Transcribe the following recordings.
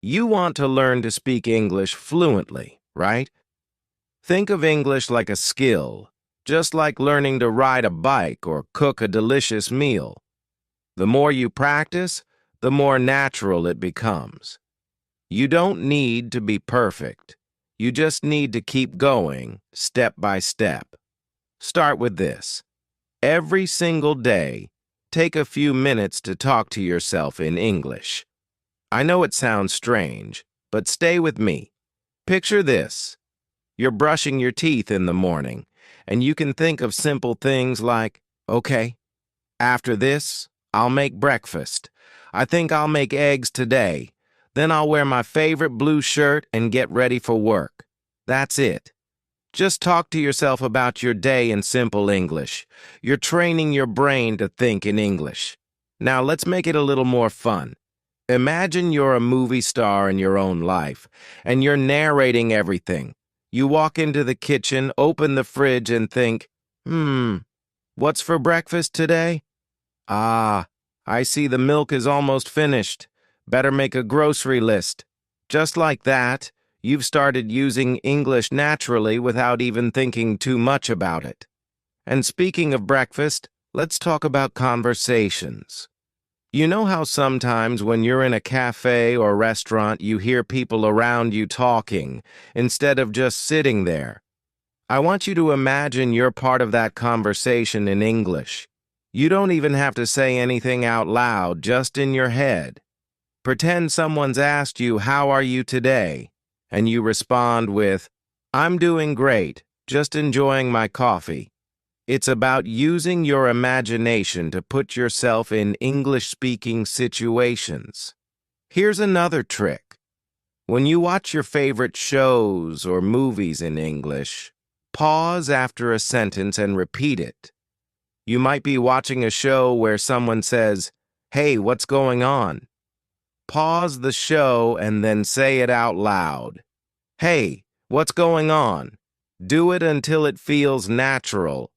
You want to learn to speak English fluently, right? Think of English like a skill, just like learning to ride a bike or cook a delicious meal. The more you practice, the more natural it becomes. You don't need to be perfect. You just need to keep going, step by step. Start with this. Every single day, take a few minutes to talk to yourself in English. I know it sounds strange, but stay with me. Picture this. You're brushing your teeth in the morning, and you can think of simple things like, okay, after this, I'll make breakfast. I think I'll make eggs today. Then I'll wear my favorite blue shirt and get ready for work. That's it. Just talk to yourself about your day in simple English. You're training your brain to think in English. Now let's make it a little more fun. Imagine you're a movie star in your own life, and you're narrating everything. You walk into the kitchen, open the fridge, and think, what's for breakfast today? Ah, I see the milk is almost finished. Better make a grocery list. Just like that, you've started using English naturally without even thinking too much about it. And speaking of breakfast, let's talk about conversations. You know how sometimes when you're in a cafe or restaurant, you hear people around you talking instead of just sitting there? I want you to imagine you're part of that conversation in English. You don't even have to say anything out loud, just in your head. Pretend someone's asked you, "How are you today?" And you respond with, "I'm doing great, just enjoying my coffee." It's about using your imagination to put yourself in English-speaking situations. Here's another trick. When you watch your favorite shows or movies in English, pause after a sentence and repeat it. You might be watching a show where someone says, "Hey, what's going on?" Pause the show and then say it out loud. "Hey, what's going on?" Do it until it feels natural.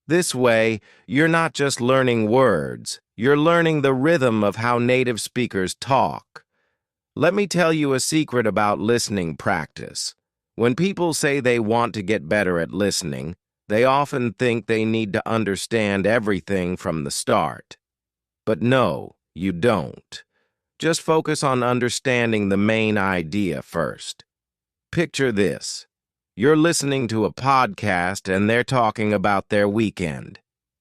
This way, you're not just learning words, you're learning the rhythm of how native speakers talk. Let me tell you a secret about listening practice. When people say they want to get better at listening, they often think they need to understand everything from the start. But no, you don't. Just focus on understanding the main idea first. Picture this. You're listening to a podcast and they're talking about their weekend.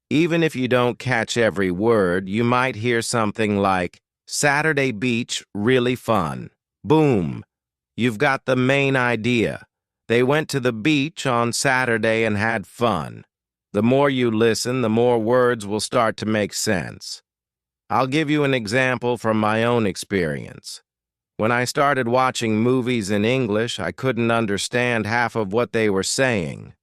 Even if you don't catch every word, you might hear something like, "Saturday beach, really fun." Boom! You've got the main idea. They went to the beach on Saturday and had fun. The more you listen, the more words will start to make sense. I'll give you an example from my own experience. When I started watching movies in English, I couldn't understand half of what they were saying.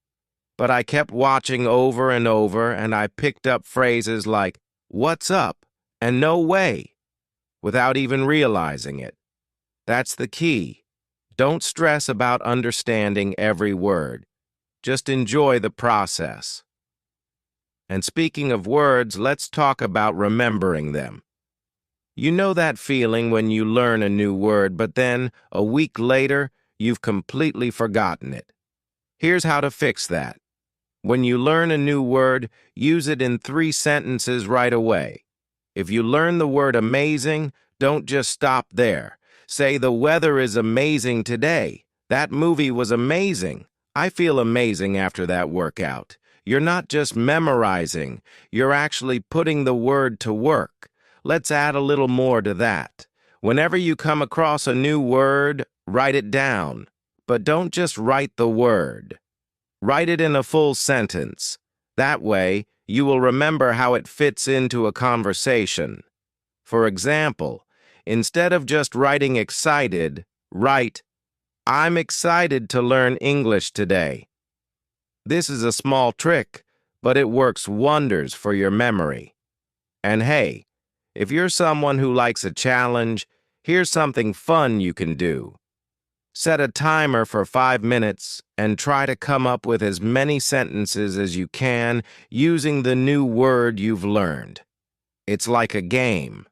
But I kept watching over and over, and I picked up phrases like, "What's up?" and "No way," without even realizing it. That's the key. Don't stress about understanding every word. Just enjoy the process. And speaking of words, let's talk about remembering them. You know that feeling when you learn a new word, but then, a week later, you've completely forgotten it. Here's how to fix that. When you learn a new word, use it in 3 sentences right away. If you learn the word amazing, don't just stop there. Say, "The weather is amazing today. That movie was amazing. I feel amazing after that workout." You're not just memorizing, you're actually putting the word to work. Let's add a little more to that. Whenever you come across a new word, write it down. But don't just write the word. Write it in a full sentence. That way, you will remember how it fits into a conversation. For example, instead of just writing excited, write, "I'm excited to learn English today." This is a small trick, but it works wonders for your memory. And hey, if you're someone who likes a challenge, here's something fun you can do. Set a timer for 5 minutes and try to come up with as many sentences as you can using the new word you've learned. It's like a game.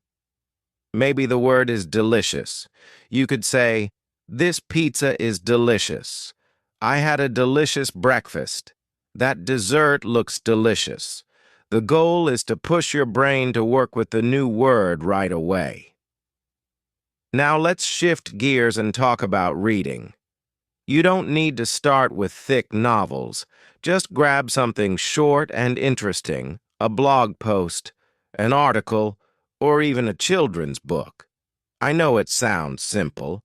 Maybe the word is delicious. You could say, "This pizza is delicious. I had a delicious breakfast. That dessert looks delicious." The goal is to push your brain to work with the new word right away. Now let's shift gears and talk about reading. You don't need to start with thick novels. Just grab something short and interesting, a blog post, an article, or even a children's book. I know it sounds simple,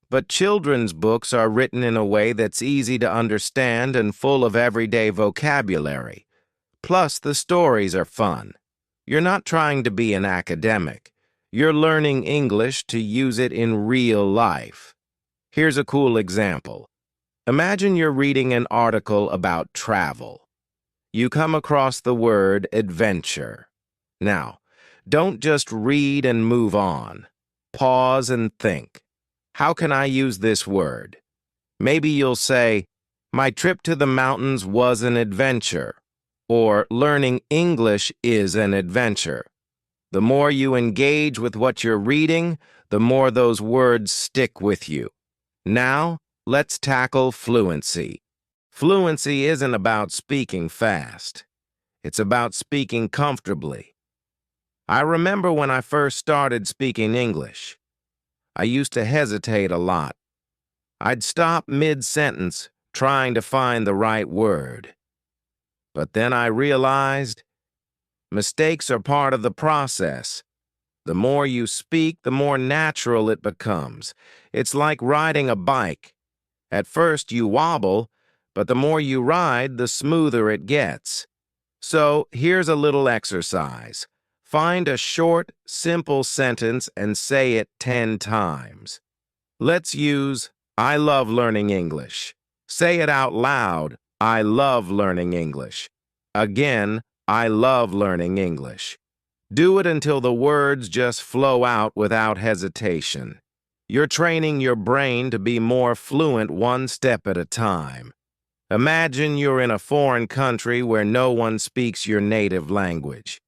but children's books are written in a way that's easy to understand and full of everyday vocabulary. Plus, the stories are fun. You're not trying to be an academic. You're learning English to use it in real life. Here's a cool example. Imagine you're reading an article about travel. You come across the word adventure. Now, don't just read and move on. Pause and think. How can I use this word? Maybe you'll say, "My trip to the mountains was an adventure," or "Learning English is an adventure." The more you engage with what you're reading, the more those words stick with you. Now, let's tackle fluency. Fluency isn't about speaking fast. It's about speaking comfortably. I remember when I first started speaking English. I used to hesitate a lot. I'd stop mid-sentence trying to find the right word. But then I realized mistakes are part of the process. The more you speak, the more natural it becomes. It's like riding a bike. At first you wobble, but the more you ride, the smoother it gets. So here's a little exercise. Find a short, simple sentence and say it 10 times. Let's use, "I love learning English." Say it out loud, "I love learning English." Again, "I love learning English." Do it until the words just flow out without hesitation. You're training your brain to be more fluent one step at a time. Imagine you're in a foreign country where no one speaks your native language.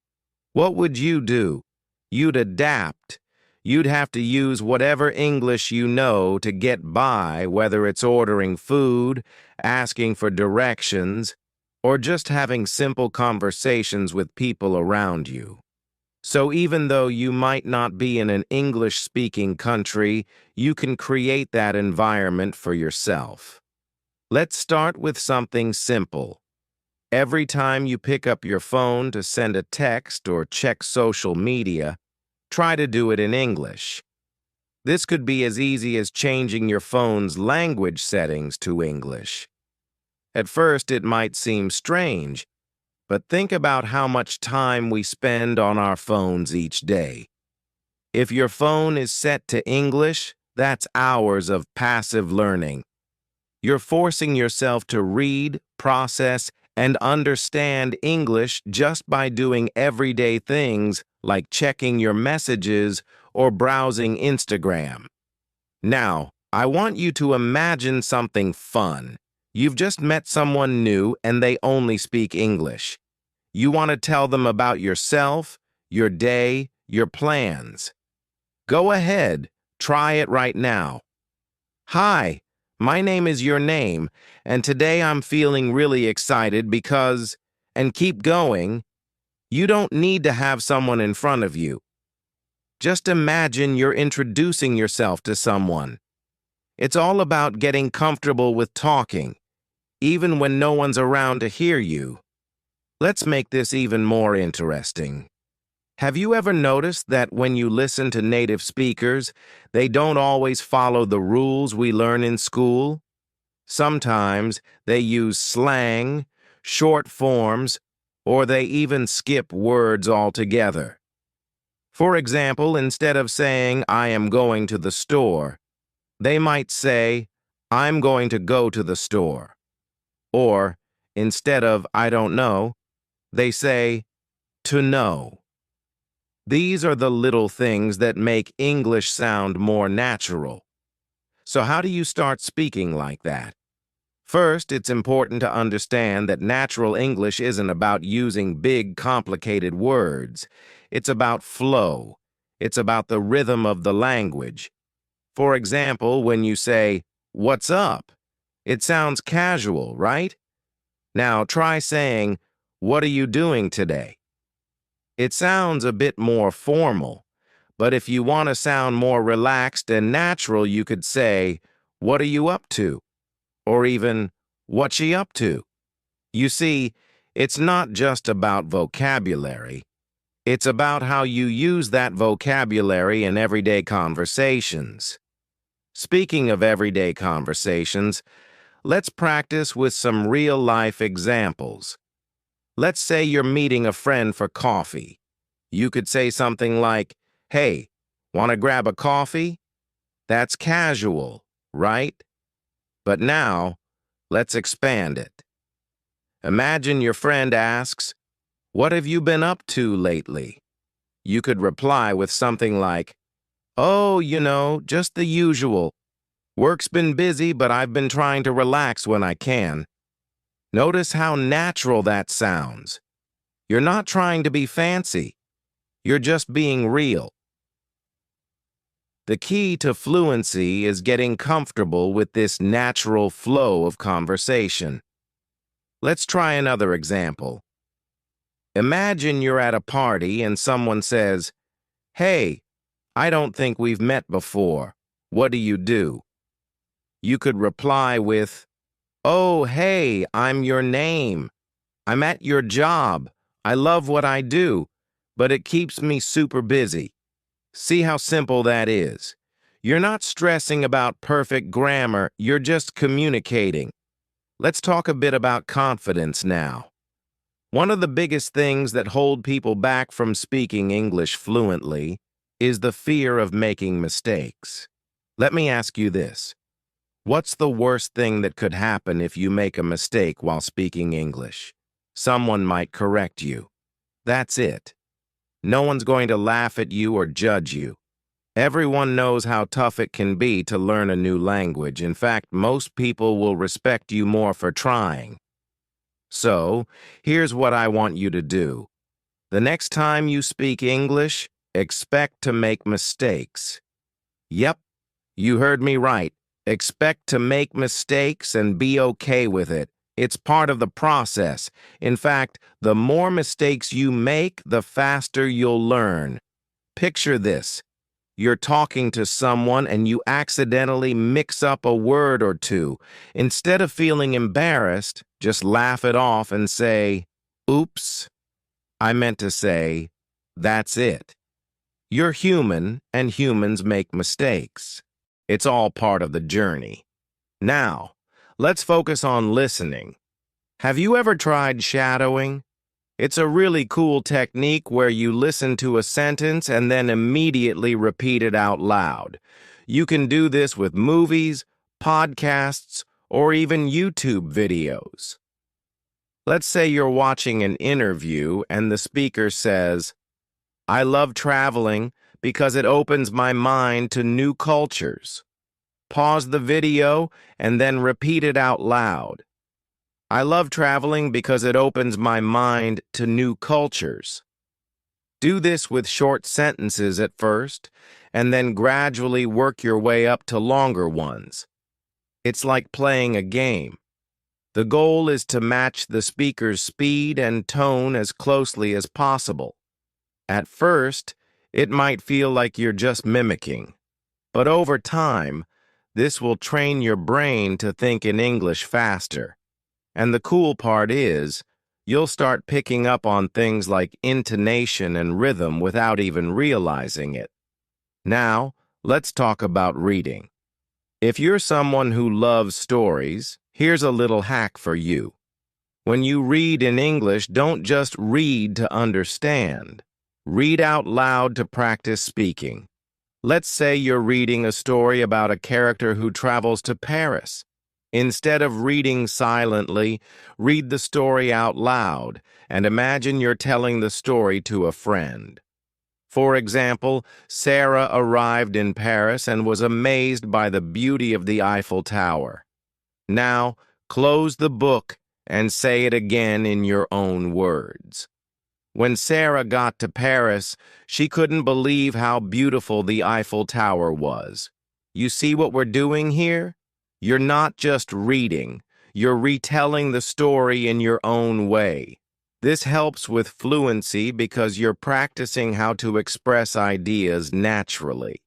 What would you do? You'd adapt. You'd have to use whatever English you know to get by, whether it's ordering food, asking for directions, or just having simple conversations with people around you. So even though you might not be in an English-speaking country, you can create that environment for yourself. Let's start with something simple. Every time you pick up your phone to send a text or check social media, try to do it in English. This could be as easy as changing your phone's language settings to English. At first, it might seem strange, but think about how much time we spend on our phones each day. If your phone is set to English, that's hours of passive learning. You're forcing yourself to read, process, and understand English just by doing everyday things like checking your messages or browsing Instagram. Now, I want you to imagine something fun. You've just met someone new and they only speak English. You want to tell them about yourself, your day, your plans. Go ahead, try it right now. "Hi, my name is your name, and today I'm feeling really excited because," and keep going. You don't need to have someone in front of you. Just imagine you're introducing yourself to someone. It's all about getting comfortable with talking, even when no one's around to hear you. Let's make this even more interesting. Have you ever noticed that when you listen to native speakers, they don't always follow the rules we learn in school? Sometimes they use slang, short forms, or they even skip words altogether. For example, instead of saying, "I am going to the store," they might say, "I'm going to go to the store." Or, instead of "I don't know," they say, "to know." These are the little things that make English sound more natural. So how do you start speaking like that? First, it's important to understand that natural English isn't about using big, complicated words. It's about flow. It's about the rhythm of the language. For example, when you say, "What's up?" It sounds casual, right? Now try saying, "What are you doing today?" It sounds a bit more formal, but if you want to sound more relaxed and natural, you could say, "What are you up to?" Or even, "What's she up to?" You see, it's not just about vocabulary. It's about how you use that vocabulary in everyday conversations. Speaking of everyday conversations, let's practice with some real-life examples. Let's say you're meeting a friend for coffee. You could say something like, "Hey, want to grab a coffee?" That's casual, right? But now, let's expand it. Imagine your friend asks, "What have you been up to lately?" You could reply with something like, "Oh, just the usual. Work's been busy, but I've been trying to relax when I can." Notice how natural that sounds. You're not trying to be fancy. You're just being real. The key to fluency is getting comfortable with this natural flow of conversation. Let's try another example. Imagine you're at a party and someone says, "Hey, I don't think we've met before. What do you do?" You could reply with, "Oh, hey, I'm your name. I'm at your job. I love what I do, but it keeps me super busy." See how simple that is? You're not stressing about perfect grammar, you're just communicating. Let's talk a bit about confidence now. One of the biggest things that hold people back from speaking English fluently is the fear of making mistakes. Let me ask you this. What's the worst thing that could happen if you make a mistake while speaking English? Someone might correct you. That's it. No one's going to laugh at you or judge you. Everyone knows how tough it can be to learn a new language. In fact, most people will respect you more for trying. So, here's what I want you to do. The next time you speak English, expect to make mistakes. Yep, you heard me right. Expect to make mistakes and be okay with it. It's part of the process. In fact, the more mistakes you make, the faster you'll learn. Picture this. You're talking to someone and you accidentally mix up a word or two. Instead of feeling embarrassed, just laugh it off and say, "Oops, I meant to say, that's it." You're human, and humans make mistakes. It's all part of the journey. Now, let's focus on listening. Have you ever tried shadowing? It's a really cool technique where you listen to a sentence and then immediately repeat it out loud. You can do this with movies, podcasts, or even YouTube videos. Let's say you're watching an interview and the speaker says, "I love traveling because it opens my mind to new cultures." Pause the video and then repeat it out loud. "I love traveling because it opens my mind to new cultures." Do this with short sentences at first, and then gradually work your way up to longer ones. It's like playing a game. The goal is to match the speaker's speed and tone as closely as possible. At first, it might feel like you're just mimicking, but over time, this will train your brain to think in English faster. And the cool part is, you'll start picking up on things like intonation and rhythm without even realizing it. Now, let's talk about reading. If you're someone who loves stories, here's a little hack for you. When you read in English, don't just read to understand. Read out loud to practice speaking. Let's say you're reading a story about a character who travels to Paris. Instead of reading silently, read the story out loud and imagine you're telling the story to a friend. For example, Sarah arrived in Paris and was amazed by the beauty of the Eiffel Tower. Now, close the book and say it again in your own words. When Sarah got to Paris, she couldn't believe how beautiful the Eiffel Tower was. You see what we're doing here? You're not just reading, you're retelling the story in your own way. This helps with fluency because you're practicing how to express ideas naturally.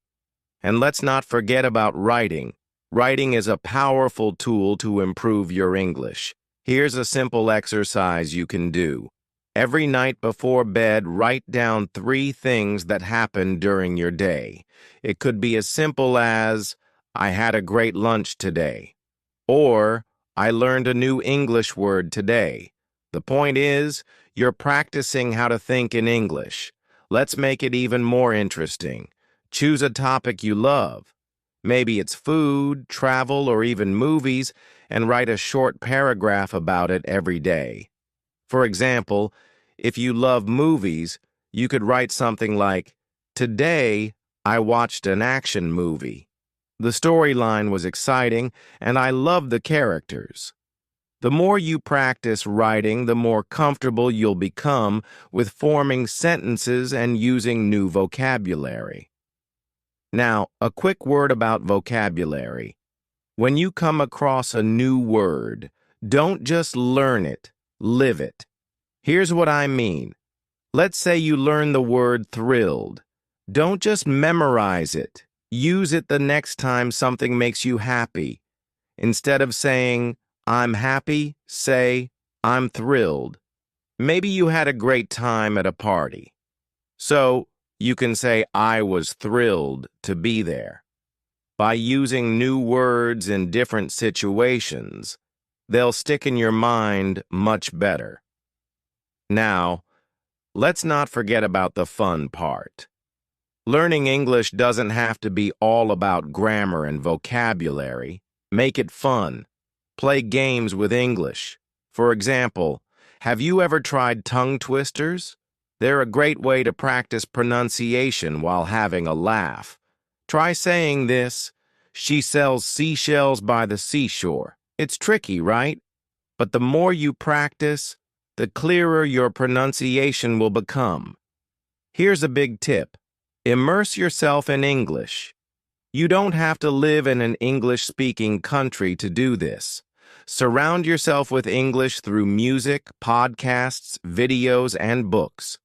And let's not forget about writing. Writing is a powerful tool to improve your English. Here's a simple exercise you can do. Every night before bed, write down 3 things that happened during your day. It could be as simple as, I had a great lunch today, or I learned a new English word today. The point is, you're practicing how to think in English. Let's make it even more interesting. Choose a topic you love. Maybe it's food, travel, or even movies, and write a short paragraph about it every day. For example, if you love movies, you could write something like, Today, I watched an action movie. The storyline was exciting, and I loved the characters. The more you practice writing, the more comfortable you'll become with forming sentences and using new vocabulary. Now, a quick word about vocabulary. When you come across a new word, don't just learn it, live it. Here's what I mean. Let's say you learn the word thrilled. Don't just memorize it. Use it the next time something makes you happy. Instead of saying, I'm happy, say, I'm thrilled. Maybe you had a great time at a party. So, you can say, I was thrilled to be there. By using new words in different situations, they'll stick in your mind much better. Now, let's not forget about the fun part. Learning English doesn't have to be all about grammar and vocabulary. Make it fun. Play games with English. For example, have you ever tried tongue twisters? They're a great way to practice pronunciation while having a laugh. Try saying this, she sells seashells by the seashore. It's tricky, right? But the more you practice, the clearer your pronunciation will become. Here's a big tip. Immerse yourself in English. You don't have to live in an English-speaking country to do this. Surround yourself with English through music, podcasts, videos, and books.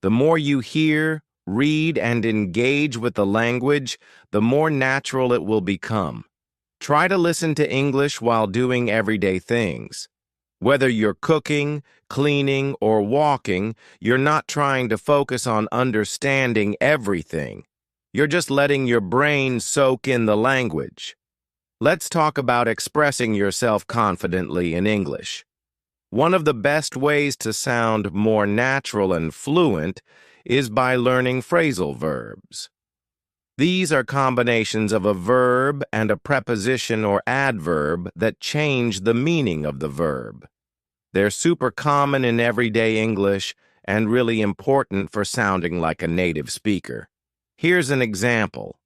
The more you hear, read, and engage with the language, the more natural it will become. Try to listen to English while doing everyday things. Whether you're cooking, cleaning, or walking, you're not trying to focus on understanding everything. You're just letting your brain soak in the language. Let's talk about expressing yourself confidently in English. One of the best ways to sound more natural and fluent is by learning phrasal verbs. These are combinations of a verb and a preposition or adverb that change the meaning of the verb. They're super common in everyday English and really important for sounding like a native speaker. Here's an example.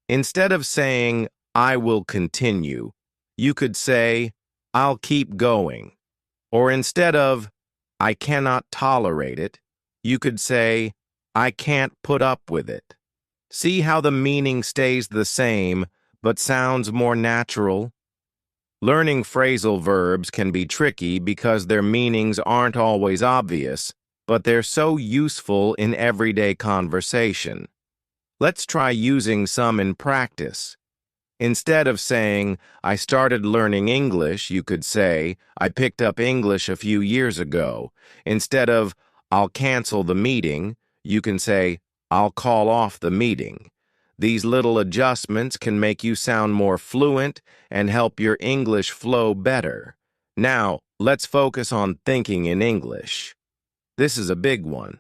Instead of saying, I will continue, you could say, I'll keep going. Or instead of, I cannot tolerate it, you could say, I can't put up with it. See how the meaning stays the same, but sounds more natural? Learning phrasal verbs can be tricky because their meanings aren't always obvious, but they're so useful in everyday conversation. Let's try using some in practice. Instead of saying, I started learning English, you could say, I picked up English a few years ago. Instead of, I'll cancel the meeting, you can say, I'll call off the meeting. These little adjustments can make you sound more fluent and help your English flow better. Now, let's focus on thinking in English. This is a big one.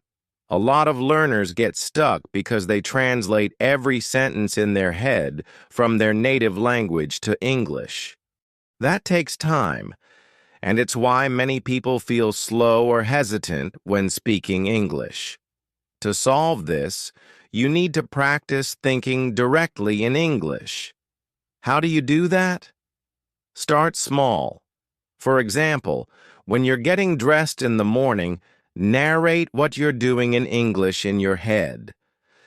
A lot of learners get stuck because they translate every sentence in their head from their native language to English. That takes time, and it's why many people feel slow or hesitant when speaking English. To solve this, you need to practice thinking directly in English. How do you do that? Start small. For example, when you're getting dressed in the morning, Narrate what you're doing in English in your head.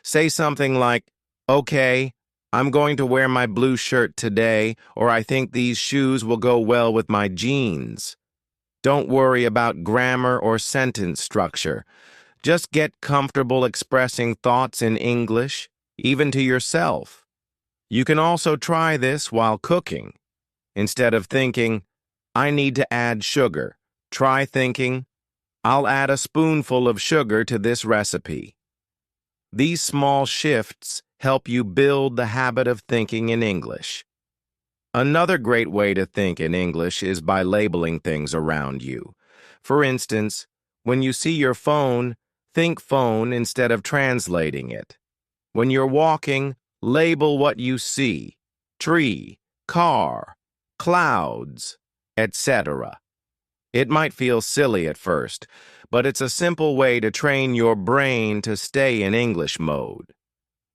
Say something like, "Okay, I'm going to wear my blue shirt today, or I think these shoes will go well with my jeans." Don't worry about grammar or sentence structure. Just get comfortable expressing thoughts in English, even to yourself. You can also try this while cooking. Instead of thinking, "I need to add sugar," try thinking, "I'll add a spoonful of sugar to this recipe." These small shifts help you build the habit of thinking in English. Another great way to think in English is by labeling things around you. For instance, when you see your phone, think phone instead of translating it. When you're walking, label what you see: tree, car, clouds, etc. It might feel silly at first, but it's a simple way to train your brain to stay in English mode.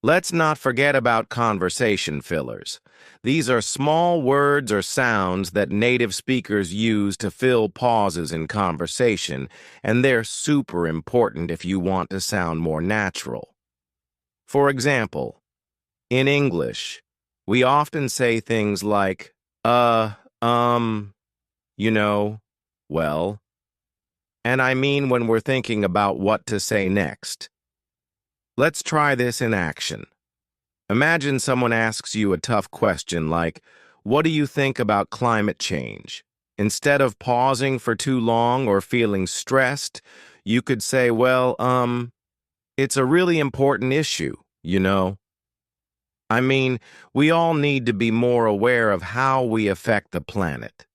Let's not forget about conversation fillers. These are small words or sounds that native speakers use to fill pauses in conversation, and they're super important if you want to sound more natural. For example, in English, we often say things like, you know, well, and I mean when we're thinking about what to say next. Let's try this in action. Imagine someone asks you a tough question like, "What do you think about climate change?" Instead of pausing for too long or feeling stressed, you could say, "Well, it's a really important issue, you know." I mean, we all need to be more aware of how we affect the planet.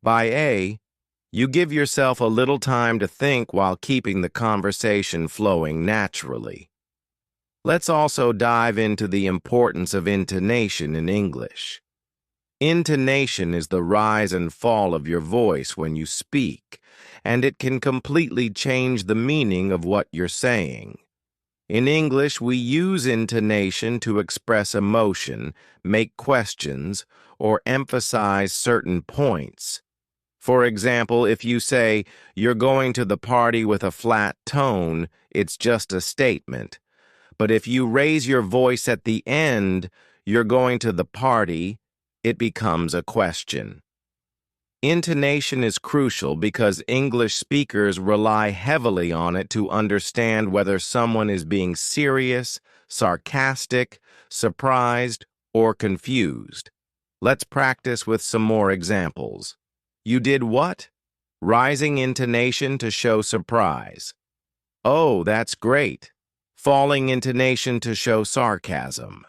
By A, you give yourself a little time to think while keeping the conversation flowing naturally. Let's also dive into the importance of intonation in English. Intonation is the rise and fall of your voice when you speak, and it can completely change the meaning of what you're saying. In English, we use intonation to express emotion, make questions, or emphasize certain points. For example, if you say, "You're going to the party with a flat tone," it's just a statement. But if you raise your voice at the end, "You're going to the party," it becomes a question. Intonation is crucial because English speakers rely heavily on it to understand whether someone is being serious, sarcastic, surprised, or confused. Let's practice with some more examples. You did what? Rising intonation to show surprise. "Oh, that's great." Falling intonation to show sarcasm.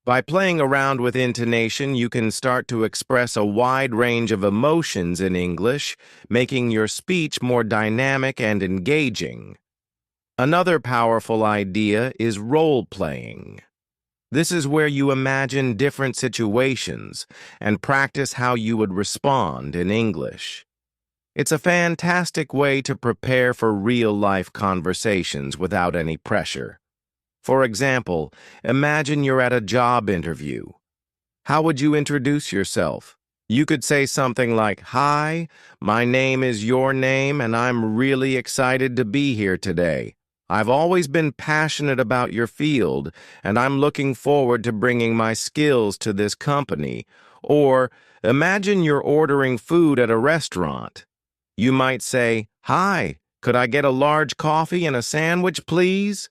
By playing around with intonation, you can start to express a wide range of emotions in English, making your speech more dynamic and engaging. Another powerful idea is role-playing. This is where you imagine different situations and practice how you would respond in English. It's a fantastic way to prepare for real-life conversations without any pressure. For example, imagine you're at a job interview. How would you introduce yourself? You could say something like, "Hi, my name is your name, and I'm really excited to be here today. I've always been passionate about your field, and I'm looking forward to bringing my skills to this company." Or, imagine you're ordering food at a restaurant. You might say, "Hi, could I get a large coffee and a sandwich, please?"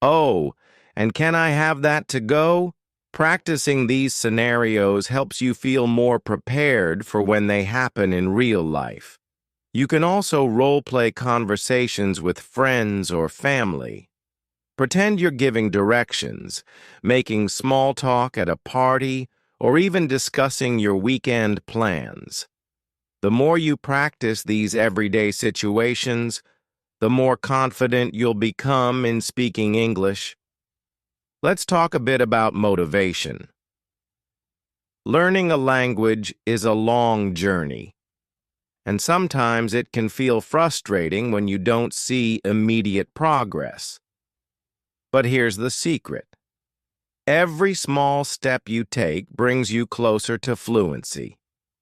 "Oh, and can I have that to go?" Practicing these scenarios helps you feel more prepared for when they happen in real life. You can also role-play conversations with friends or family. Pretend you're giving directions, making small talk at a party, or even discussing your weekend plans. The more you practice these everyday situations, the more confident you'll become in speaking English. Let's talk a bit about motivation. Learning a language is a long journey, and sometimes it can feel frustrating when you don't see immediate progress. But here's the secret. Every small step you take brings you closer to fluency,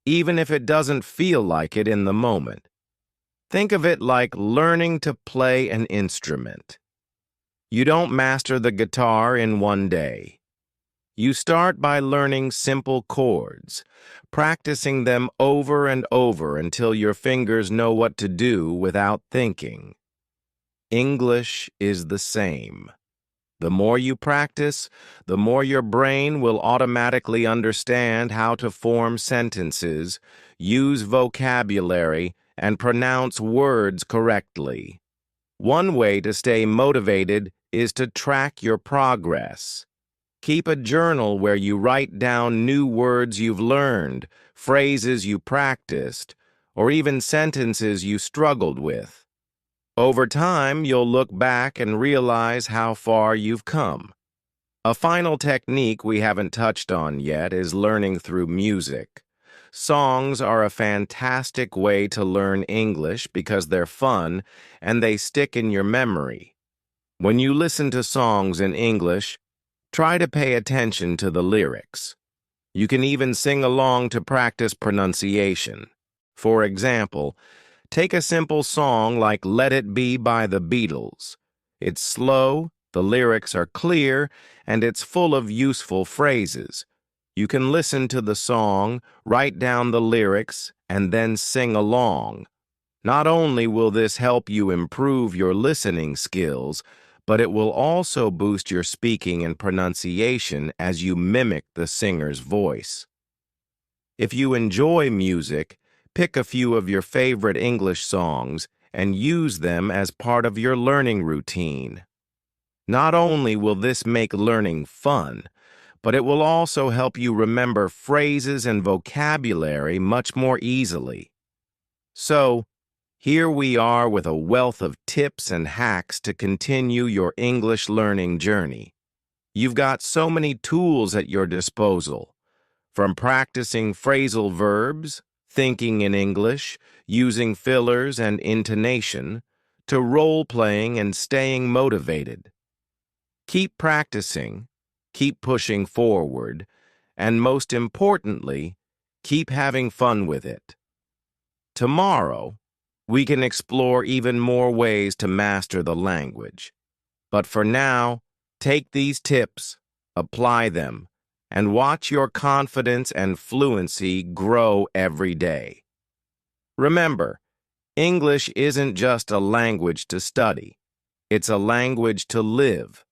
even if it doesn't feel like it in the moment. Think of it like learning to play an instrument. You don't master the guitar in one day. You start by learning simple chords, practicing them over and over until your fingers know what to do without thinking. English is the same. The more you practice, the more your brain will automatically understand how to form sentences, use vocabulary, and pronounce words correctly. One way to stay motivated is to track your progress. Keep a journal where you write down new words you've learned, phrases you practiced, or even sentences you struggled with. Over time, you'll look back and realize how far you've come. A final technique we haven't touched on yet is learning through music. Songs are a fantastic way to learn English because they're fun and they stick in your memory. When you listen to songs in English, try to pay attention to the lyrics. You can even sing along to practice pronunciation. For example, take a simple song like Let It Be by the Beatles. It's slow, the lyrics are clear, and it's full of useful phrases. You can listen to the song, write down the lyrics, and then sing along. Not only will this help you improve your listening skills, but it will also boost your speaking and pronunciation as you mimic the singer's voice. If you enjoy music, pick a few of your favorite English songs and use them as part of your learning routine. Not only will this make learning fun, but it will also help you remember phrases and vocabulary much more easily. So, here we are with a wealth of tips and hacks to continue your English learning journey. You've got so many tools at your disposal, from practicing phrasal verbs, thinking in English, using fillers and intonation, to role-playing and staying motivated. Keep practicing, keep pushing forward, and most importantly, keep having fun with it. Tomorrow, we can explore even more ways to master the language. But for now, take these tips, apply them, and watch your confidence and fluency grow every day. Remember, English isn't just a language to study. It's a language to live